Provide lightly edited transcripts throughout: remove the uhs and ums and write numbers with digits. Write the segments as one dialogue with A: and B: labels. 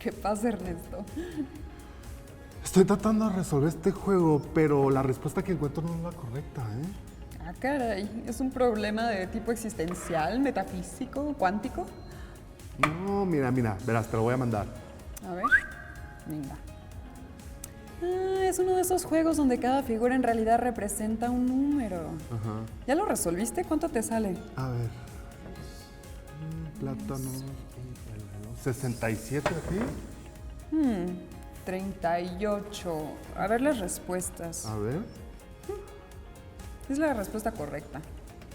A: ¿Qué pasa, Ernesto?
B: Estoy tratando de resolver este juego, pero la respuesta que encuentro no es la correcta, ¿eh?
A: Ah, caray, ¿es un problema de tipo existencial, metafísico, cuántico?
B: No, mira, verás, te lo voy a mandar.
A: A ver, venga. Ah, es uno de esos juegos donde cada figura en realidad representa un número.
B: Ajá.
A: ¿Ya lo resolviste? ¿Cuánto te sale?
B: A ver. Plátano. 67, ¿sí?
A: 38. A ver las respuestas.
B: A ver.
A: Es la respuesta correcta.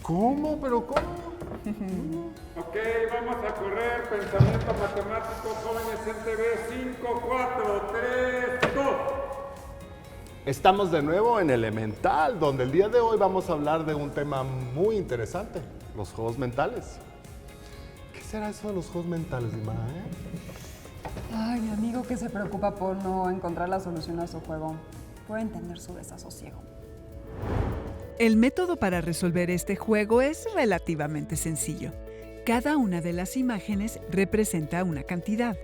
B: ¿Cómo? ¿Pero cómo?
C: Ok, vamos a correr pensamiento matemático, jóvenes en TV, 5, 4, 3, 2.
B: Estamos de nuevo en Elemental, donde el día de hoy vamos a hablar de un tema muy interesante, los juegos mentales. ¿Qué será eso de los juegos mentales, Dima?
A: Ay, mi amigo que se preocupa por no encontrar la solución a su juego. Puede entender su desasosiego.
D: El método para resolver este juego es relativamente sencillo. Cada una de las imágenes representa una cantidad.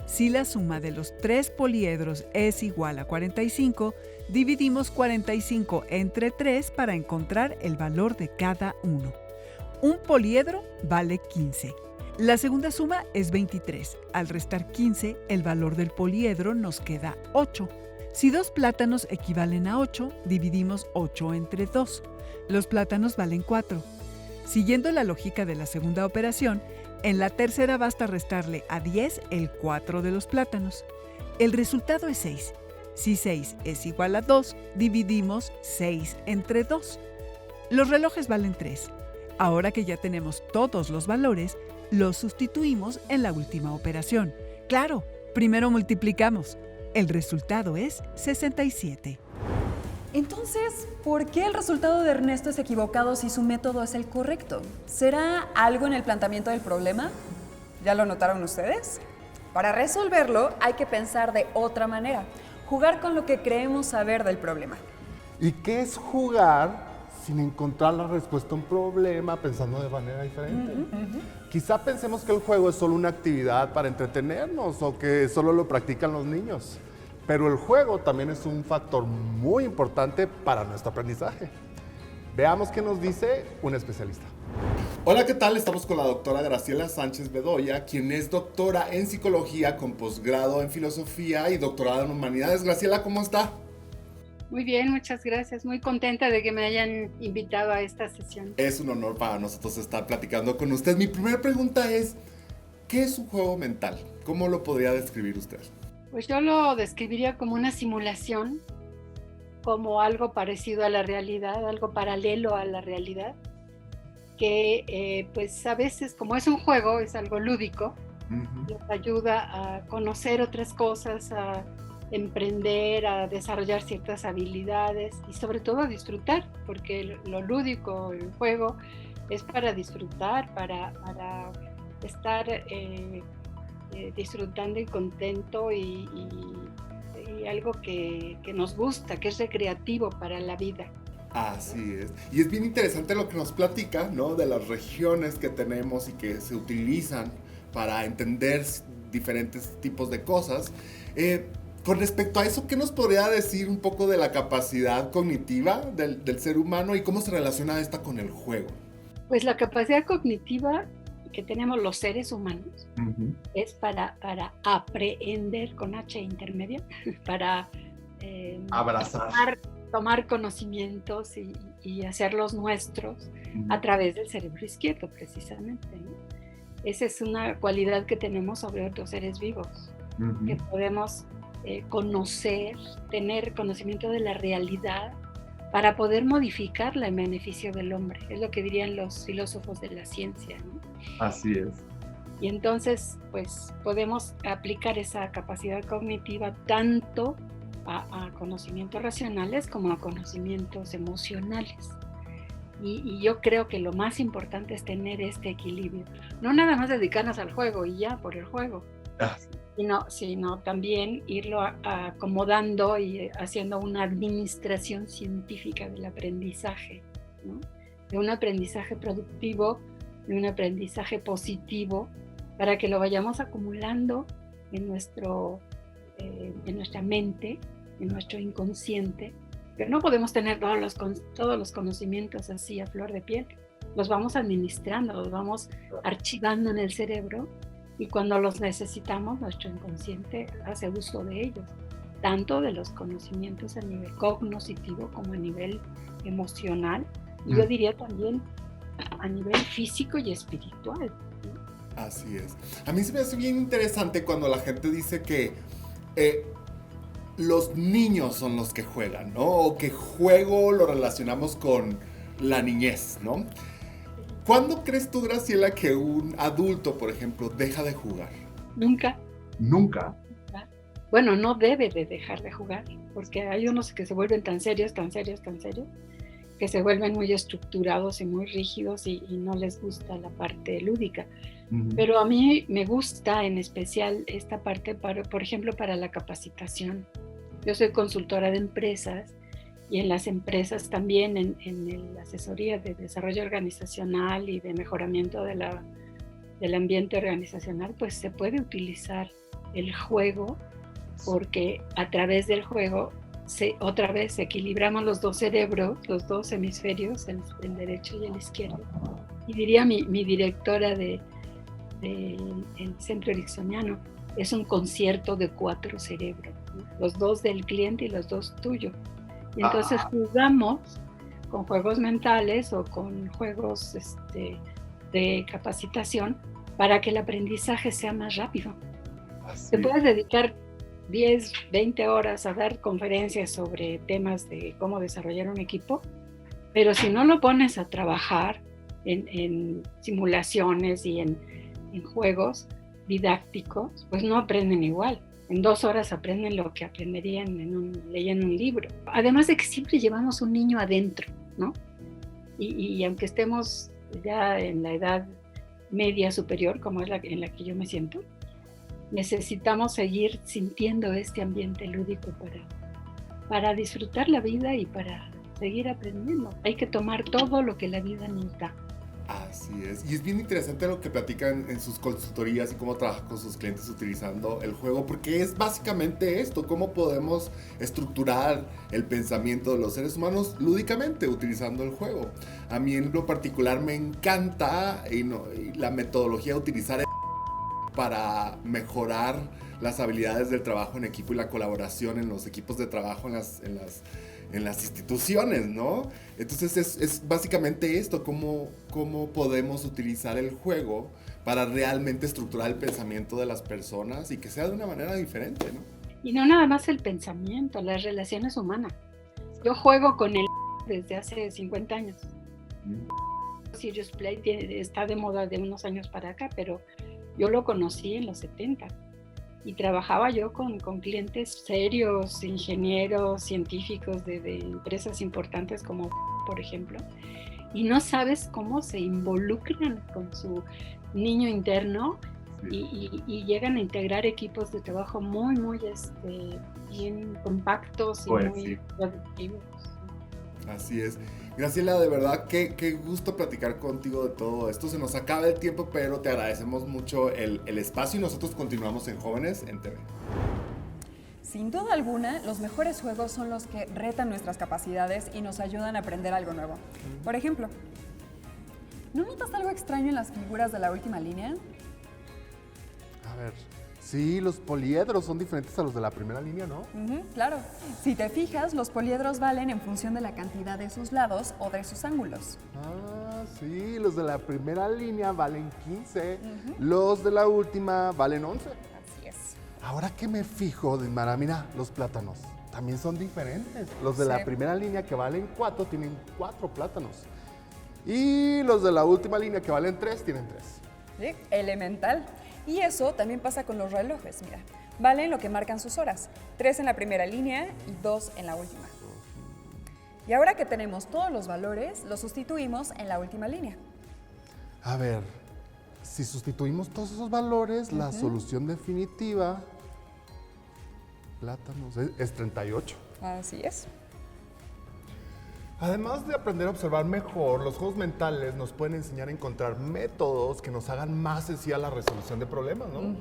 D: Si la suma de los 3 poliedros es igual a 45, dividimos 45 entre 3 para encontrar el valor de cada uno. Un poliedro vale 15. La segunda suma es 23. Al restar 15, el valor del poliedro nos queda 8. Si 2 plátanos equivalen a 8, dividimos 8 entre 2. Los plátanos valen 4. Siguiendo la lógica de la segunda operación, en la tercera basta restarle a 10 el 4 de los plátanos. El resultado es 6. Si 6 es igual a 2, dividimos 6 entre 2. Los relojes valen 3. Ahora que ya tenemos todos los valores, los sustituimos en la última operación. Claro, primero multiplicamos. El resultado es 67.
A: Entonces, ¿por qué el resultado de Ernesto es equivocado si su método es el correcto? ¿Será algo en el planteamiento del problema? ¿Ya lo notaron ustedes? Para resolverlo hay que pensar de otra manera, jugar con lo que creemos saber del problema.
B: ¿Y qué es jugar sin encontrar la respuesta a un problema pensando de manera diferente? Quizá pensemos que el juego es solo una actividad para entretenernos o que solo lo practican los niños. Pero el juego también es un factor muy importante para nuestro aprendizaje. Veamos qué nos dice un especialista.
E: Hola, ¿qué tal? Estamos con la doctora Graciela Sánchez Bedoya, quien es doctora en psicología con posgrado en filosofía y doctorado en humanidades. Graciela, ¿cómo está?
F: Muy bien, muchas gracias. Muy contenta de que me hayan invitado a esta sesión.
E: Es un honor para nosotros estar platicando con usted. Mi primera pregunta es, ¿qué es un juego mental? ¿Cómo lo podría describir usted?
F: Pues yo lo describiría como una simulación, como algo parecido a la realidad, algo paralelo a la realidad, que pues a veces, como es un juego, es algo lúdico, nos ayuda a conocer otras cosas, a emprender, a desarrollar ciertas habilidades y sobre todo a disfrutar, porque lo lúdico, el juego, es para disfrutar, para estar disfrutando y contento y algo que nos gusta, que es recreativo para la vida.
E: Así es. Y es bien interesante lo que nos platica, ¿no? De las regiones que tenemos y que se utilizan para entender diferentes tipos de cosas. Con respecto a eso, ¿qué nos podría decir un poco de la capacidad cognitiva del ser humano y cómo se relaciona esta con el juego?
F: Pues la capacidad cognitiva que tenemos los seres humanos es para aprehender con H intermedia, para
E: abrazar,
F: tomar conocimientos y hacerlos nuestros a través del cerebro izquierdo, precisamente, ¿no? Esa es una cualidad que tenemos sobre otros seres vivos, que podemos conocer, tener conocimiento de la realidad para poder modificarla en beneficio del hombre. Es lo que dirían los filósofos de la ciencia, ¿no?
E: Así es.
F: Y entonces, pues, podemos aplicar esa capacidad cognitiva tanto a conocimientos racionales como a conocimientos emocionales. Y yo creo que lo más importante es tener este equilibrio. No nada más dedicarnos al juego y ya por el juego, sino también irlo acomodando y haciendo una administración científica del aprendizaje, ¿no? De un aprendizaje productivo, de un aprendizaje positivo, para que lo vayamos acumulando en nuestra mente, en nuestro inconsciente, pero no podemos tener todos los conocimientos así a flor de piel. Los vamos administrando, los vamos archivando en el cerebro y cuando los necesitamos, nuestro inconsciente hace uso de ellos, tanto de los conocimientos a nivel cognitivo como a nivel emocional y yo diría también a nivel físico y espiritual.
E: Así es. A mí se me hace bien interesante cuando la gente dice que los niños son los que juegan, ¿no? O que juego lo relacionamos con la niñez, ¿no? ¿Cuándo crees tú, Graciela, que un adulto, por ejemplo, deja de jugar?
F: Nunca.
E: ¿Nunca?
F: Bueno, no debe de dejar de jugar, porque hay unos que se vuelven tan serios, que se vuelven muy estructurados y muy rígidos y no les gusta la parte lúdica. Pero a mí me gusta en especial esta parte, por ejemplo, para la capacitación. Yo soy consultora de empresas y en las empresas también en la asesoría de desarrollo organizacional y de mejoramiento del ambiente organizacional, pues se puede utilizar el juego porque a través del juego otra vez equilibramos los dos cerebros, los dos hemisferios, el derecho y el izquierdo. Y diría mi directora del Centro Ericksoniano, es un concierto de 4 cerebros, ¿no? Los 2 del cliente y los 2 tuyos. Y entonces jugamos con juegos mentales o con juegos de capacitación para que el aprendizaje sea más rápido. Te puedes dedicar 10, 20 horas a dar conferencias sobre temas de cómo desarrollar un equipo, pero si no lo pones a trabajar en simulaciones y en juegos didácticos, pues no aprenden igual. En 2 horas aprenden lo que aprenderían leyendo un libro. Además de que siempre llevamos un niño adentro, ¿no? Y aunque estemos ya en la edad media superior, como es en la que yo me siento, necesitamos seguir sintiendo este ambiente lúdico para disfrutar la vida y para seguir aprendiendo. Hay que tomar todo lo que la vida nos da.
E: Así es. Y es bien interesante lo que platican en sus consultorías y cómo trabajan con sus clientes utilizando el juego, porque es básicamente esto, cómo podemos estructurar el pensamiento de los seres humanos lúdicamente utilizando el juego. A mí en lo particular me encanta la metodología de utilizar para mejorar las habilidades del trabajo en equipo y la colaboración en los equipos de trabajo en las instituciones, ¿no? Entonces es básicamente esto, cómo podemos utilizar el juego para realmente estructurar el pensamiento de las personas y que sea de una manera diferente, ¿no?
F: Y no nada más el pensamiento, las relaciones humanas. Yo juego con el desde hace 50 años. Serious Play está de moda de unos años para acá, pero yo lo conocí en los 70 y trabajaba yo con clientes serios, ingenieros, científicos de empresas importantes como, por ejemplo, y no sabes cómo se involucran con su niño interno y llegan a integrar equipos de trabajo muy, muy bien compactos y muy productivos.
E: Así es. Graciela, de verdad, qué gusto platicar contigo de todo esto. Se nos acaba el tiempo, pero te agradecemos mucho el espacio y nosotros continuamos en Jóvenes en TV.
A: Sin duda alguna, los mejores juegos son los que retan nuestras capacidades y nos ayudan a aprender algo nuevo. Por ejemplo, ¿no notas algo extraño en las figuras de la última línea?
B: A ver, sí, los poliedros son diferentes a los de la primera línea, ¿no?
A: Claro. Si te fijas, los poliedros valen en función de la cantidad de sus lados o de sus ángulos.
B: Ah, sí, los de la primera línea valen 15, los de la última valen 11.
A: Así es.
B: Ahora que me fijo, Mara, mira, los plátanos también son diferentes. Los de la primera línea que valen 4 tienen 4 plátanos. Y los de la última línea que valen 3 tienen 3.
A: Sí, elemental. Y eso también pasa con los relojes, mira. Valen lo que marcan sus horas, 3 en la primera línea y 2 en la última. Y ahora que tenemos todos los valores, los sustituimos en la última línea.
B: A ver, si sustituimos todos esos valores, la solución definitiva, plátanos, es 38.
A: Así es.
B: Además de aprender a observar mejor, los juegos mentales nos pueden enseñar a encontrar métodos que nos hagan más sencilla la resolución de problemas, ¿no?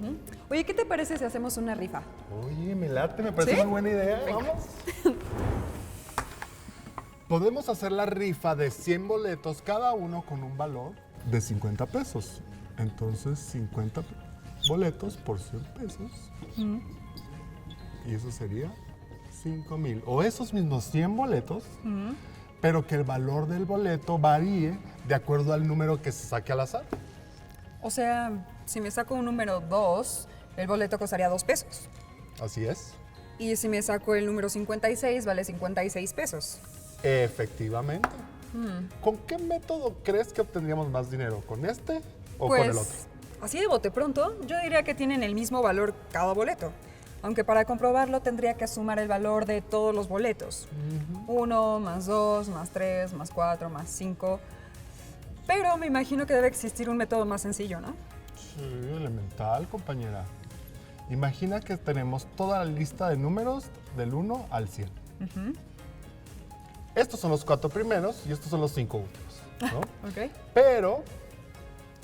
A: Oye, ¿qué te parece si hacemos una rifa?
B: Oye, me late, me parece
A: ¿Sí?
B: muy buena idea. Vamos. Podemos hacer la rifa de 100 boletos, cada uno con un valor de 50 pesos. Entonces, 50 boletos por 100 pesos. Y eso sería 5,000. O esos mismos 100 boletos, pero que el valor del boleto varíe de acuerdo al número que se saque al azar.
A: O sea, si me saco un número 2, el boleto costaría 2 pesos.
B: Así es.
A: Y si me saco el número 56, vale 56 pesos.
B: Efectivamente. ¿Con qué método crees que obtendríamos más dinero? ¿Con este o con el otro?
A: Así de bote pronto, yo diría que tienen el mismo valor cada boleto. Aunque para comprobarlo tendría que sumar el valor de todos los boletos. 1 más 2 más 3 más 4 más 5. Pero me imagino que debe existir un método más sencillo, ¿no?
B: Sí, elemental, compañera. Imagina que tenemos toda la lista de números del 1 al 100. Estos son los 4 primeros y estos son los 5 últimos, ¿no?
A: Ok.
B: Pero,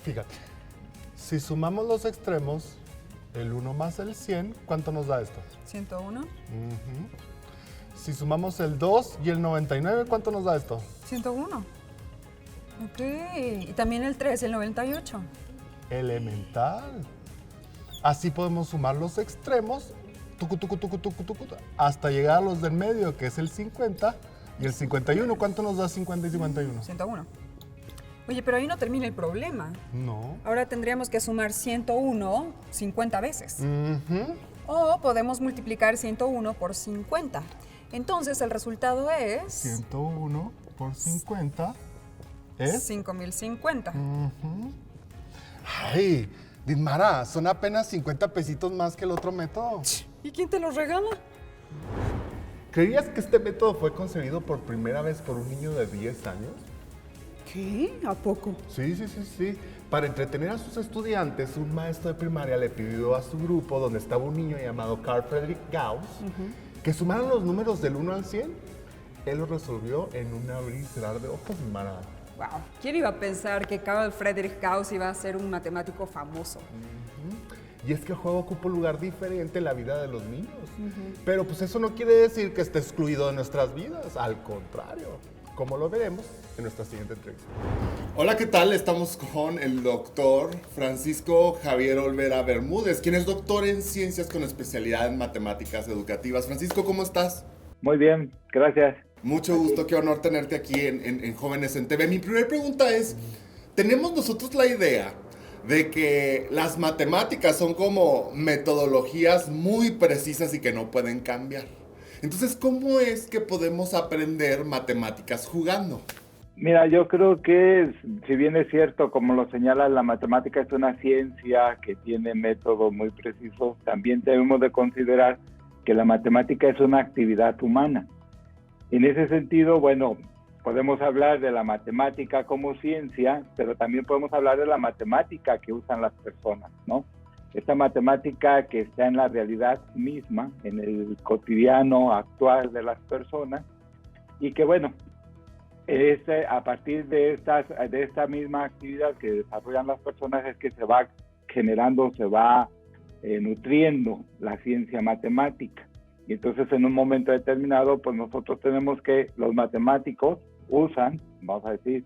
B: fíjate, si sumamos los extremos, el 1 más el 100, ¿cuánto nos da esto?
A: 101.
B: Si sumamos el 2 y el 99, ¿cuánto nos da esto?
A: 101. Ok. Y también el 3 y el 98.
B: Elemental. Así podemos sumar los extremos, tucu, tucu, tucu, tucu, tucu, hasta llegar a los del medio, que es el 50 y el 51. ¿Cuánto nos da 50 y 51?
A: 101. Oye, pero ahí no termina el problema.
B: No.
A: Ahora tendríamos que sumar 101 50 veces.
B: Ujú.
A: O podemos multiplicar 101 por 50. Entonces el resultado es
B: 101 por 50 es...
A: 5050.
B: Ujú. Ay, Dinmara, son apenas 50 pesitos más que el otro método.
A: ¿Y quién te los regala?
B: ¿Creías que este método fue concebido por primera vez por un niño de 10 años?
A: ¿Qué? ¿A poco?
B: Sí. Para entretener a sus estudiantes, un maestro de primaria le pidió a su grupo, donde estaba un niño llamado Carl Friedrich Gauss, que sumaran los números del 1 al 100. Él lo resolvió en un abrir y cerrar de ojos, Dinmara.
A: Wow. ¿Quién iba a pensar que Carl Friedrich Gauss iba a ser un matemático famoso?
B: Y es que el juego ocupa un lugar diferente en la vida de los niños. Pero pues eso no quiere decir que esté excluido de nuestras vidas. Al contrario, como lo veremos en nuestra siguiente entrevista.
E: Hola, ¿qué tal? Estamos con el doctor Francisco Javier Olvera Bermúdez, quien es doctor en ciencias con especialidad en matemáticas educativas. Francisco, ¿cómo estás?
G: Muy bien, gracias.
E: Mucho gusto, qué honor tenerte aquí en Jóvenes en TV. Mi primera pregunta es, ¿tenemos nosotros la idea de que las matemáticas son como metodologías muy precisas y que no pueden cambiar? Entonces, ¿cómo es que podemos aprender matemáticas jugando?
G: Mira, yo creo que si bien es cierto, como lo señala, la matemática es una ciencia que tiene métodos muy precisos, también debemos de considerar que la matemática es una actividad humana. En ese sentido, bueno, podemos hablar de la matemática como ciencia, pero también podemos hablar de la matemática que usan las personas, ¿no? Esta matemática que está en la realidad misma, en el cotidiano actual de las personas, y que, bueno, a partir de esta misma actividad que desarrollan las personas es que se va generando, se va nutriendo la ciencia matemática. Y entonces en un momento determinado, pues nosotros tenemos que, los matemáticos usan, vamos a decir,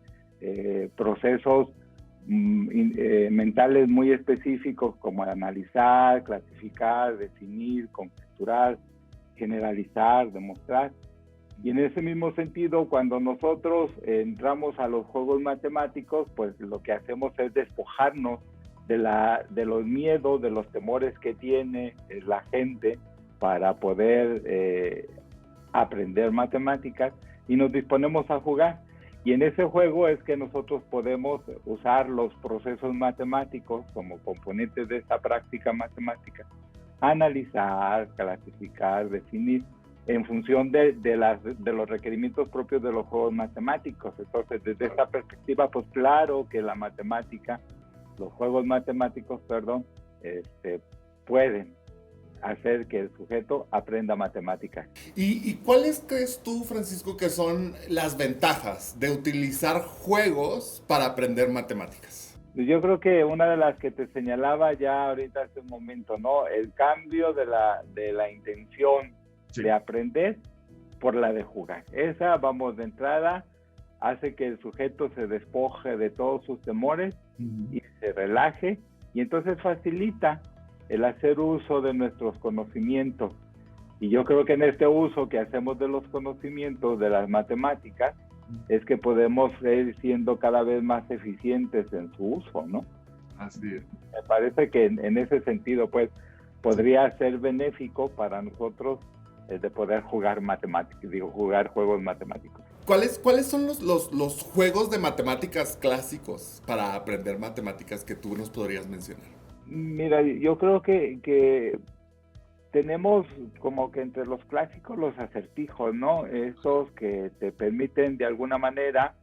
G: procesos mentales muy específicos como analizar, clasificar, definir, conjeturar, generalizar, demostrar. Y en ese mismo sentido, cuando nosotros entramos a los juegos matemáticos, pues lo que hacemos es despojarnos de los miedos, de los temores que tiene la gente para poder aprender matemáticas, y nos disponemos a jugar. Y en ese juego es que nosotros podemos usar los procesos matemáticos como componentes de esta práctica matemática, analizar, clasificar, definir, en función de los requerimientos propios de los juegos matemáticos. Entonces, desde esta perspectiva, pues claro que la matemática, los juegos matemáticos, pueden hacer que el sujeto aprenda matemáticas.
E: ¿Y cuáles crees tú, Francisco, que son las ventajas de utilizar juegos para aprender matemáticas?
G: Yo creo que una de las que te señalaba ya ahorita hace un momento, ¿no? El cambio de la intención de aprender por la de jugar. Esa, vamos, de entrada, hace que el sujeto se despoje de todos sus temores y se relaje, y entonces facilita el hacer uso de nuestros conocimientos. Y yo creo que en este uso que hacemos de los conocimientos de las matemáticas es que podemos ir siendo cada vez más eficientes en su uso, ¿no?
E: Así es.
G: Me parece que en ese sentido, pues, podría ser benéfico para nosotros de poder jugar matemáticas, jugar juegos matemáticos.
E: ¿Cuáles son los juegos de matemáticas clásicos para aprender matemáticas que tú nos podrías mencionar?
G: Mira, yo creo que tenemos como que entre los clásicos los acertijos, ¿no? Esos que te permiten de alguna manera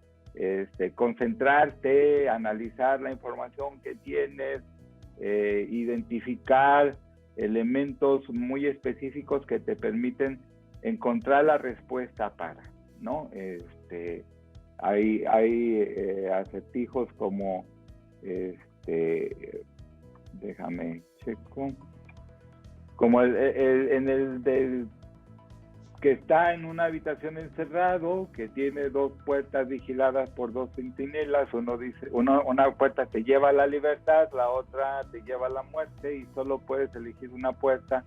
G: concentrarte, analizar la información que tienes, identificar elementos muy específicos que te permiten encontrar la respuesta para, ¿no? Hay acertijos como, déjame checo, como el del que está en una habitación encerrado, que tiene dos puertas vigiladas por dos centinelas. Uno dice, una puerta te lleva a la libertad, la otra te lleva a la muerte, y solo puedes elegir una puerta.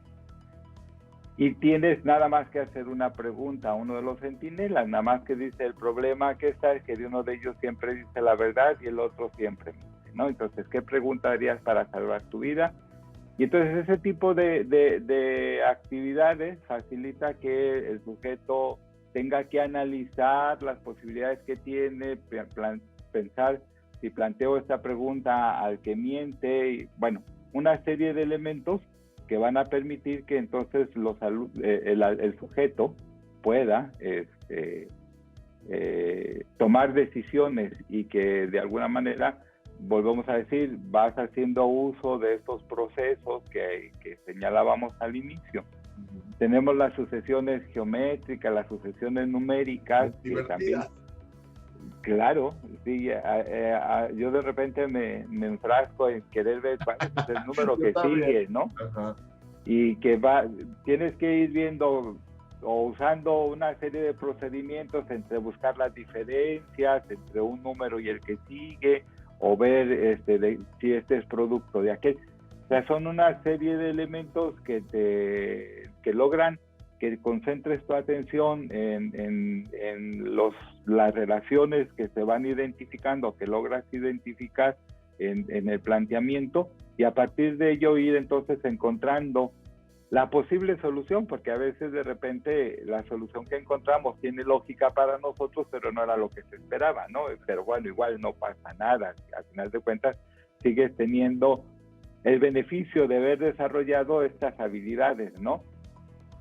G: Y tienes nada más que hacer una pregunta a uno de los centinelas, nada más que dice: el problema que está es que uno de ellos siempre dice la verdad y el otro siempre miente, ¿no? Entonces, ¿qué pregunta harías para salvar tu vida? Y entonces ese tipo de actividades facilita que el sujeto tenga que analizar las posibilidades que tiene, pensar si planteo esta pregunta al que miente, y, bueno, una serie de elementos que van a permitir que entonces el sujeto pueda tomar decisiones, y que de alguna manera, volvemos a decir, vas haciendo uso de estos procesos que señalábamos al inicio. Tenemos las sucesiones geométricas, las sucesiones numéricas, que también, claro, sí, yo de repente me enfrasco en querer ver cuál es el número que sigue, ¿no? Ajá. Y que tienes que ir viendo o usando una serie de procedimientos entre buscar las diferencias entre un número y el que sigue, o ver si este es producto de aquel. O sea, son una serie de elementos que logran que concentres tu atención en las relaciones que se van identificando, que logras identificar en el planteamiento, y a partir de ello ir entonces encontrando la posible solución, porque a veces de repente la solución que encontramos tiene lógica para nosotros, pero no era lo que se esperaba, ¿no? Pero bueno, igual no pasa nada. Al final de cuentas, sigues teniendo el beneficio de haber desarrollado estas habilidades, ¿no?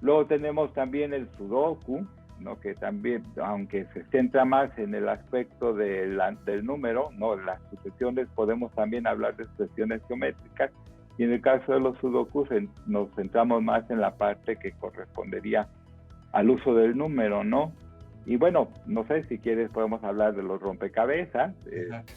G: Luego tenemos también el sudoku, ¿no? Que también, aunque se centra más en el aspecto del número, ¿no? Las sucesiones, podemos también hablar de sucesiones geométricas, y en el caso de los sudokus nos centramos más en la parte que correspondería al uso del número, ¿no? Y bueno, no sé, si quieres podemos hablar de los rompecabezas.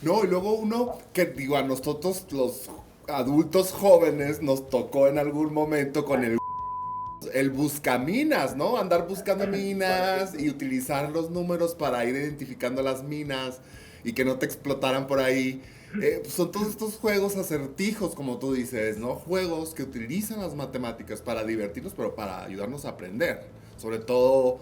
E: No, y luego uno que, digo, a nosotros los adultos jóvenes nos tocó en algún momento con el buscaminas, ¿no? Andar buscando minas y utilizar los números para ir identificando las minas y que no te explotaran por ahí. Son todos estos juegos acertijos, como tú dices, ¿no? Juegos que utilizan las matemáticas para divertirnos, pero para ayudarnos a aprender. Sobre todo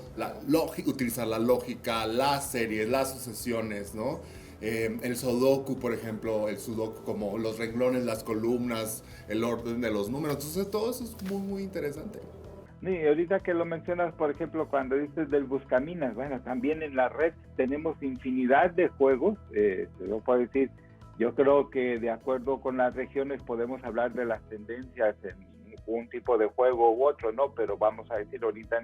E: utilizar la lógica, las series, las sucesiones, ¿no? El sudoku, por ejemplo, el sudoku como los renglones, las columnas, el orden de los números. Entonces todo eso es muy, muy interesante.
G: Sí, ahorita que lo mencionas, por ejemplo, cuando dices del buscaminas, bueno, también en la red tenemos infinidad de juegos. Yo puedo decir, yo creo que de acuerdo con las regiones podemos hablar de las tendencias en un tipo de juego u otro, ¿no? Pero vamos a decir ahorita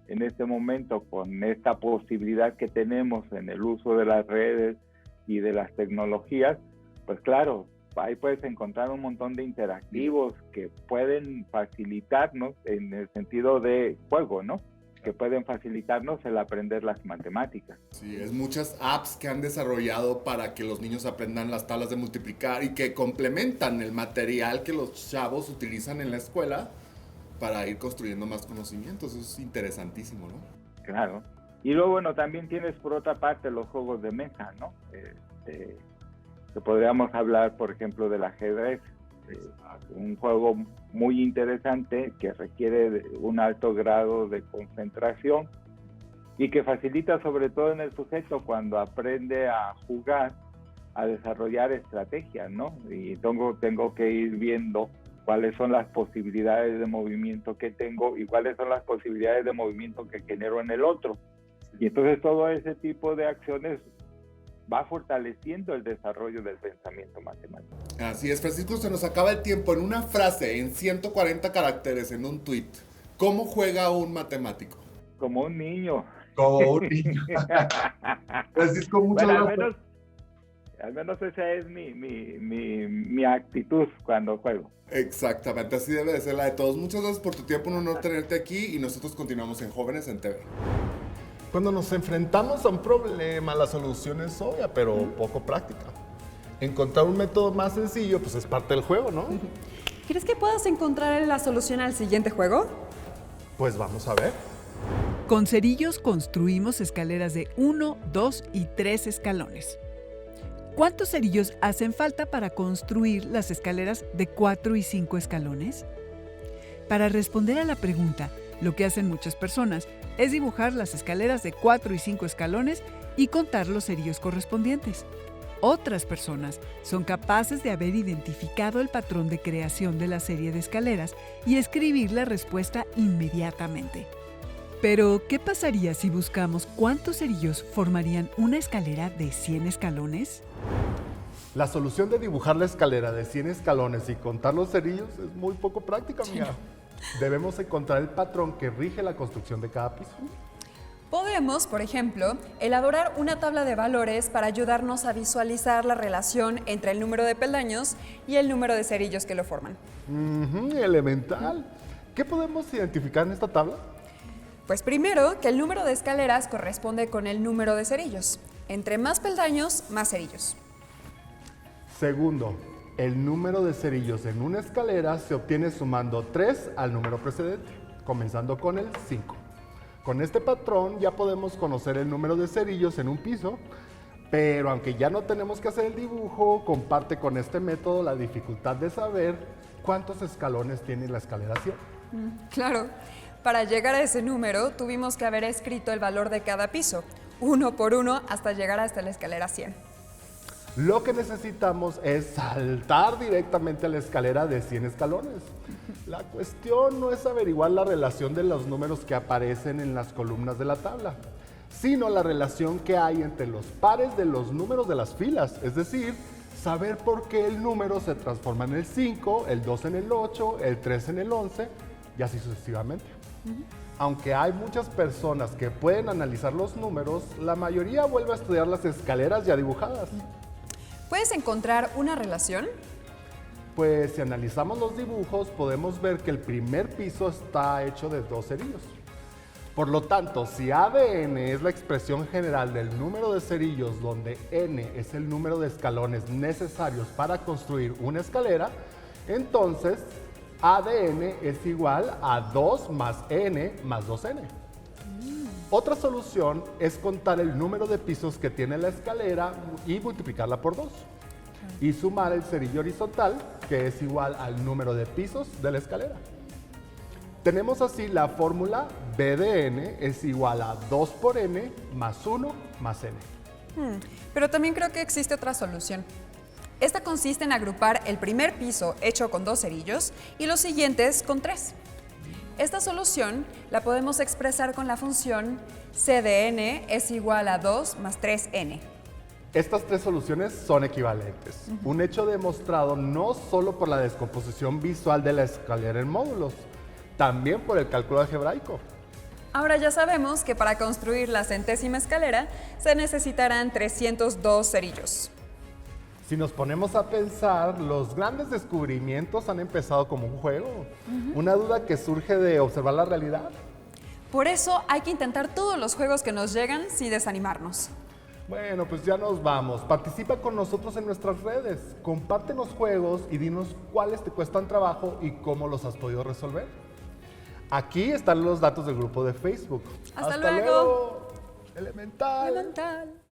G: en este momento, con esta posibilidad que tenemos en el uso de las redes y de las tecnologías, pues claro, ahí puedes encontrar un montón de interactivos que pueden facilitarnos en el sentido de juego, ¿no? Que pueden facilitarnos el aprender las matemáticas.
E: Sí, es muchas apps que han desarrollado para que los niños aprendan las tablas de multiplicar y que complementan el material que los chavos utilizan en la escuela para ir construyendo más conocimientos. Eso es interesantísimo, ¿no?
G: Claro. Y luego, bueno, también tienes por otra parte los juegos de mesa, ¿no? Que podríamos hablar, por ejemplo, del ajedrez. Un juego muy interesante que requiere un alto grado de concentración y que facilita sobre todo en el sujeto cuando aprende a jugar, a desarrollar estrategias, ¿no? Y tengo que ir viendo cuáles son las posibilidades de movimiento que tengo y cuáles son las posibilidades de movimiento que genero en el otro. Y entonces todo ese tipo de acciones va fortaleciendo el desarrollo del pensamiento matemático.
E: Así es, Francisco, se nos acaba el tiempo. En una frase, en 140 caracteres, en un tweet, ¿cómo juega un matemático?
G: Como un niño.
B: Como un niño. Francisco, muchas gracias.
G: Al menos esa es mi actitud cuando juego.
E: Exactamente, así debe de ser la de todos. Muchas gracias por tu tiempo, un honor tenerte aquí y nosotros continuamos en Jóvenes en TV.
B: Cuando nos enfrentamos a un problema, la solución es obvia, pero poco práctica. Encontrar un método más sencillo, pues es parte del juego, ¿no?
A: ¿Crees que puedas encontrar la solución al siguiente juego?
B: Pues vamos a ver.
D: Con cerillos construimos escaleras de 1, 2 y 3 escalones. ¿Cuántos cerillos hacen falta para construir las escaleras de 4 y 5 escalones? Para responder a la pregunta, lo que hacen muchas personas es dibujar las escaleras de 4 y 5 escalones y contar los cerillos correspondientes. Otras personas son capaces de haber identificado el patrón de creación de la serie de escaleras y escribir la respuesta inmediatamente. Pero, ¿qué pasaría si buscamos cuántos cerillos formarían una escalera de 100 escalones?
B: La solución de dibujar la escalera de 100 escalones y contar los cerillos es muy poco práctica, amiga. Debemos encontrar el patrón que rige la construcción de cada piso.
A: Podemos, por ejemplo, elaborar una tabla de valores para ayudarnos a visualizar la relación entre el número de peldaños y el número de cerillos que lo forman.
B: Elemental. ¿Qué podemos identificar en esta tabla?
A: Pues primero, que el número de escaleras corresponde con el número de cerillos. Entre más peldaños, más cerillos.
B: Segundo, el número de cerillos en una escalera se obtiene sumando 3 al número precedente, comenzando con el 5. Con este patrón ya podemos conocer el número de cerillos en un piso, pero aunque ya no tenemos que hacer el dibujo, comparte con este método la dificultad de saber cuántos escalones tiene la escalera 100.
A: Claro, para llegar a ese número tuvimos que haber escrito el valor de cada piso, uno por uno hasta llegar hasta la escalera 100.
B: Lo que necesitamos es saltar directamente a la escalera de 100 escalones. La cuestión no es averiguar la relación de los números que aparecen en las columnas de la tabla, sino la relación que hay entre los pares de los números de las filas, es decir, saber por qué el número se transforma en el 5, el 2 en el 8, el 3 en el 11 y así sucesivamente. Aunque hay muchas personas que pueden analizar los números, la mayoría vuelve a estudiar las escaleras ya dibujadas.
A: ¿Puedes encontrar una relación?
B: Pues si analizamos los dibujos, podemos ver que el primer piso está hecho de 2 cerillos. Por lo tanto, si ADN es la expresión general del número de cerillos, donde N es el número de escalones necesarios para construir una escalera, entonces ADN es igual a 2 más N más 2N. Otra solución es contar el número de pisos que tiene la escalera y multiplicarla por 2. Y sumar el cerillo horizontal, que es igual al número de pisos de la escalera. Tenemos así la fórmula B de N es igual a 2 por N más 1 más N.
A: Pero también creo que existe otra solución. Esta consiste en agrupar el primer piso hecho con 2 cerillos y los siguientes con 3. Esta solución la podemos expresar con la función C de N es igual a 2 más 3N.
B: Estas 3 soluciones son equivalentes. Un hecho demostrado no solo por la descomposición visual de la escalera en módulos, también por el cálculo algebraico.
A: Ahora ya sabemos que para construir la 100ª escalera se necesitarán 302 cerillos.
B: Si nos ponemos a pensar, los grandes descubrimientos han empezado como un juego, una duda que surge de observar la realidad.
A: Por eso hay que intentar todos los juegos que nos llegan sin desanimarnos.
B: Bueno, pues ya nos vamos. Participa con nosotros en nuestras redes. Compártenos juegos y dinos cuáles te cuestan trabajo y cómo los has podido resolver. Aquí están los datos del grupo de Facebook.
A: ¡Hasta luego!
B: Elemental.
A: Elemental.